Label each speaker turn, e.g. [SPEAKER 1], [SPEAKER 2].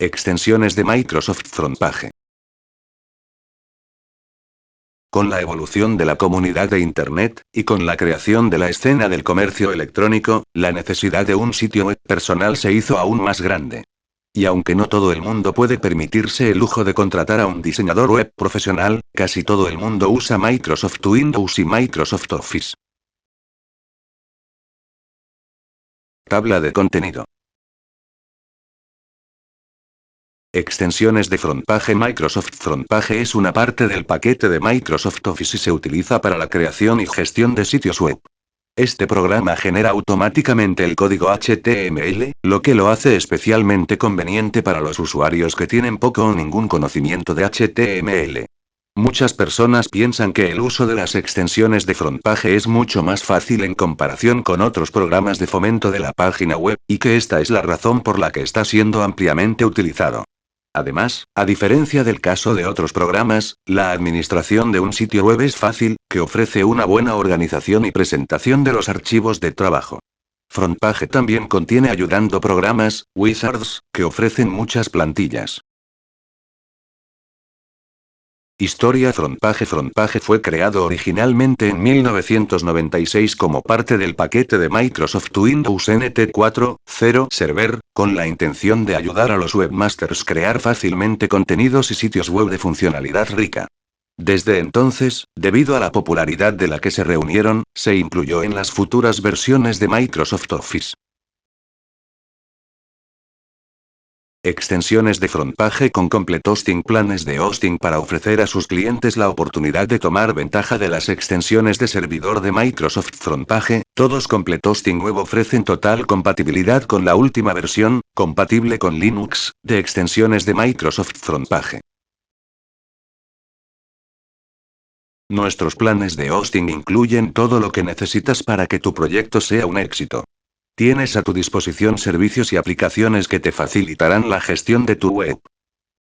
[SPEAKER 1] Extensiones de Microsoft Frontpage. Con la evolución de la comunidad de Internet, y con la creación de la escena del comercio electrónico, la necesidad de un sitio web personal se hizo aún más grande. Y aunque no todo el mundo puede permitirse el lujo de contratar a un diseñador web profesional, casi todo el mundo usa Microsoft Windows y Microsoft Office. Tabla de contenido. Extensiones de Frontpage. Microsoft Frontpage es una parte del paquete de Microsoft Office y se utiliza para la creación y gestión de sitios web. Este programa genera automáticamente el código HTML, lo que lo hace especialmente conveniente para los usuarios que tienen poco o ningún conocimiento de HTML. Muchas personas piensan que el uso de las extensiones de Frontpage es mucho más fácil en comparación con otros programas de fomento de la página web, y que esta es la razón por la que está siendo ampliamente utilizado. Además, a diferencia del caso de otros programas, la administración de un sitio web es fácil, que ofrece una buena organización y presentación de los archivos de trabajo. Frontpage también contiene ayudando programas, wizards, que ofrecen muchas plantillas. Historia Frontpage. Frontpage fue creado originalmente en 1996 como parte del paquete de Microsoft Windows NT 4.0 Server, con la intención de ayudar a los webmasters crear fácilmente contenidos y sitios web de funcionalidad rica. Desde entonces, debido a la popularidad de la que se reunieron, se incluyó en las futuras versiones de Microsoft Office. Extensiones de Frontpage con Complete Hosting. Planes de hosting para ofrecer a sus clientes la oportunidad de tomar ventaja de las extensiones de servidor de Microsoft Frontpage. Todos Complete Hosting Web ofrecen total compatibilidad con la última versión, compatible con Linux, de extensiones de Microsoft Frontpage. Nuestros planes de hosting incluyen todo lo que necesitas para que tu proyecto sea un éxito. Tienes a tu disposición servicios y aplicaciones que te facilitarán la gestión de tu web.